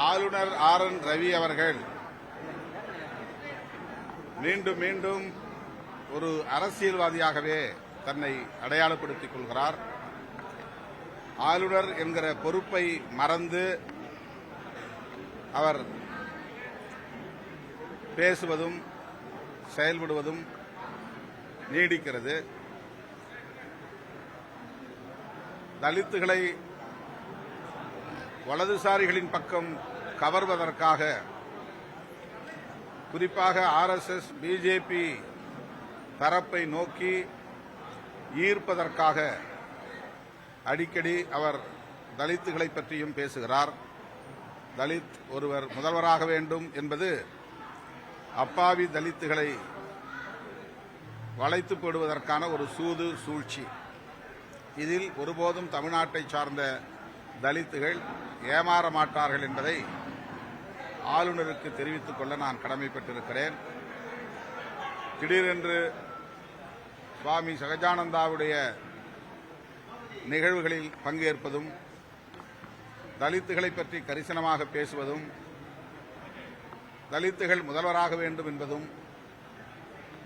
ஆளுநர் RN ரவி அவர்கள் மீண்டும் மீண்டும் ஒரு அரசியல்வாதியாகவே தன்னை அடையாளப்படுத்திக் கொள்கிறார். ஆளுநர் என்கிற பொறுப்பை மறந்து அவர் பேசுவதும் செயல்படுவதும் நீடிக்கிறது. தலித்துகளை வலதுசாரிகளின் பக்கம் கவர்வதற்காக, குறிப்பாக RSS BJP தரப்பை நோக்கி ஈர்ப்பதற்காக அடிக்கடி அவர் தலித்துகளை பற்றியும் பேசுகிறார். தலித் ஒருவர் முதல்வராக வேண்டும் என்பது அப்பாவி தலித்துகளை வளைத்து போடுவதற்கான ஒரு சூது சூழ்ச்சி. இதில் ஒருபோதும் தமிழ்நாட்டை சார்ந்த தலித்துகள் ஏமாற மாட்டார்கள் என்பதை ஆளுநருக்கு தெரிவித்துக் கொள்ள நான் கடமைப்பட்டிருக்கிறேன். திடீரென்று சுவாமி சகஜானந்தாவுடைய நிகழ்வுகளில் பங்கேற்பதும், தலித்துகளை பற்றி கரிசனமாக பேசுவதும், தலித்துகள் முதல்வராக வேண்டும் என்பதும்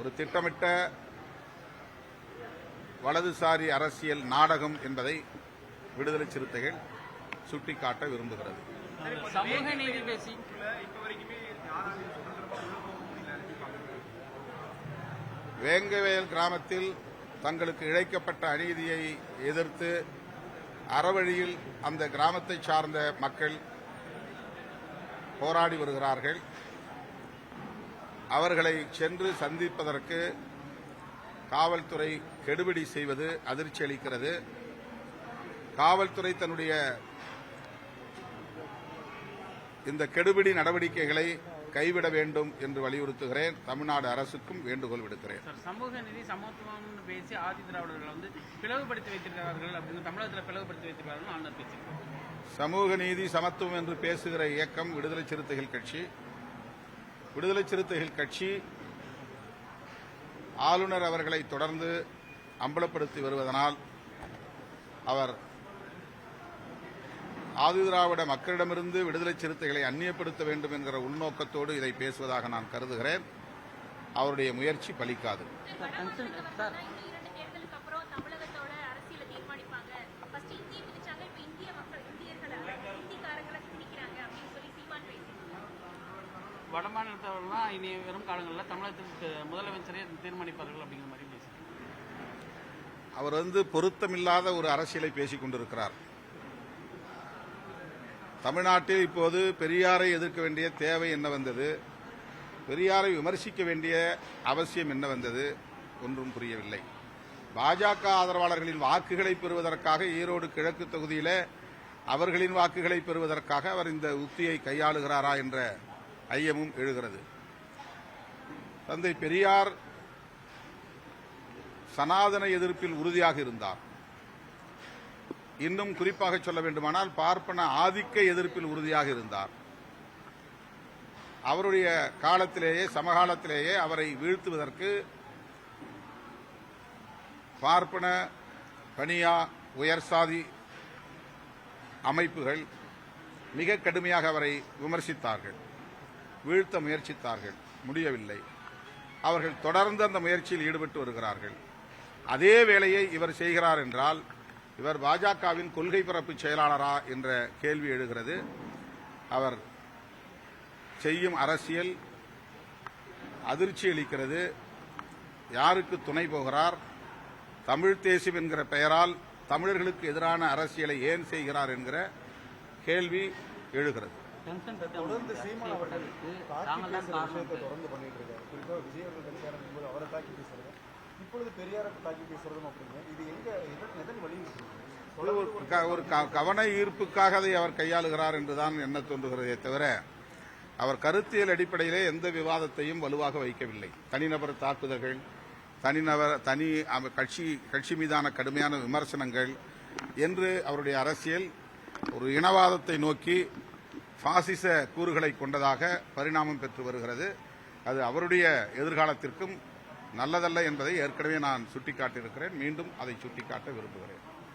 ஒரு திட்டமிட்ட வலதுசாரி அரசியல் நாடகம் என்பதை விடுதலை சிறுத்தைகள் சுட்டிக்காட்ட விரும்புகிறது. சமூக நீதி பேசி வேங்கவேல் கிராமத்தில் தங்களுக்கு இழைக்கப்பட்ட அநீதியை எதிர்த்து அறவழியில் அந்த கிராமத்தை சார்ந்த மக்கள் போராடி வருகிறார்கள். அவர்களை சென்று சந்திப்பதற்கு காவல்துறை கெடுபிடி செய்வது அதிர்ச்சி அளிக்கிறது. காவல்துறை தன்னுடைய இந்த கெடுபிடி நடவடிக்கைகளை கைவிட வேண்டும் என்று வலியுறுத்துகிறேன். தமிழ்நாடு அரசுக்கும் வேண்டுகோள் விடுக்கிறேன். சமூக நீதி சமத்துவம் பேசி ஆதி திராவிடர்கள் பிளவுபடுத்தி வைத்திருக்கிறார்கள் அப்படின்னு தமிழகத்தில் பிளவுபடுத்தி வைத்திருக்கிறார்கள் ஆளுநர் பேசியிருக்கிறார். சமூக நீதி சமத்துவம் என்று பேசுகிற இயக்கம் விடுதலை சிறுத்தைகள் கட்சி. விடுதலை சிறுத்தைகள் கட்சி ஆளுநர் அவர்களை தொடர்ந்து அம்பலப்படுத்தி வருவதனால் அவர் ஆதிதிராவிட மக்களிடமிருந்து விடுதலை சிறுத்தைகளை அந்நியப்படுத்த வேண்டும் என்கிற உள்நோக்கத்தோடு இதை பேசுவதாக நான் கருதுகிறேன். அவருடைய முயற்சி பலிக்காது. வடமாநிலத்தவர்கள் இனி வரும் காலங்களில் தமிழகத்திற்கு முதலமைச்சரே தீர்மானிப்பார்கள் அப்படிங்கிற மாதிரி பேசுகிறார். அவர் பொருத்தமில்லாத ஒரு அரசியலை பேசிக் கொண்டிருக்கிறார். தமிழ்நாட்டில் இப்போது பெரியாரை எதிர்க்க வேண்டிய தேவை என்ன வந்தது? பெரியாரை விமர்சிக்க வேண்டிய அவசியம் என்ன வந்தது? ஒன்றும் புரியவில்லை. பாஜக ஆதரவாளர்களின் வாக்குகளை பெறுவதற்காக ஈரோடு கிழக்கு தொகுதியில் அவர்களின் வாக்குகளை பெறுவதற்காக அவர் இந்த உத்தியை கையாளுகிறாரா என்ற ஐயமும் எழுகிறது. தந்தை பெரியார் சனாதன எதிர்ப்பில் உறுதியாக இருந்தார். இன்னும் குறிப்பாக சொல்ல வேண்டுமானால் பார்ப்பன ஆதிக்க எதிர்ப்பில் உறுதியாக இருந்தார். அவருடைய காலத்திலேயே, சமகாலத்திலேயே அவரை வீழ்த்துவதற்கு பார்ப்பன, பனியா, உயர்சாதி அமைப்புகள் மிக கடுமையாக அவரை விமர்சித்தார்கள், வீழ்த்த முயற்சித்தார்கள். முடியவில்லை. அவர்கள் தொடர்ந்து அந்த முயற்சியில் ஈடுபட்டு வருகிறார்கள். அதே வேளையை இவர் செய்கிறார் என்றால் இவர் பாஜகவின் கொள்கை பரப்பு செயலாளரா என்ற கேள்வி எழுகிறது. அவர் செய்யும் அரசியல் அதிர்ச்சி அளிக்கிறது. யாருக்கு துணை போகிறார்? தமிழ் தேசியம் என்கிற பெயரால் தமிழர்களுக்கு எதிரான அரசியலை ஏன் செய்கிறார் என்கிற கேள்வி எழுகிறது. தொடர்ந்து சீமான் அவர்களுக்கு தொடர்ந்து பண்ணிட்டு இருக்காரு. குறிப்பாக விஜய் அவர்கள் கட்சியாக இருக்கும்போது அவரை தாக்கி பேசுறது, இப்பொழுது பெரியாரை தாக்கி பேசுறதும் அப்படிங்க. இது எதன் வழி? ஒரு கவன ஈர்ப்புக்காக அதை அவர் கையாளுகிறார் என்றுதான் எண்ண தோன்றுகிறதே தவிர அவர் கருத்தியல் அடிப்படையிலே எந்த விவாதத்தையும் வலுவாக வைக்கவில்லை. தனிநபர் தாக்குதல்கள், தனி கட்சி மீதான கடுமையான விமர்சனங்கள் என்று அவருடைய அரசியல் ஒரு இனவாதத்தை நோக்கி பாசிச கூறுகளை கொண்டதாக பரிணாமம் பெற்று வருகிறது. அது அவருடைய எதிர்காலத்திற்கும் நல்லதல்ல என்பதை ஏற்கனவே நான் சுட்டிக்காட்டியிருக்கிறேன். மீண்டும் அதை சுட்டிக்காட்ட விரும்புகிறேன்.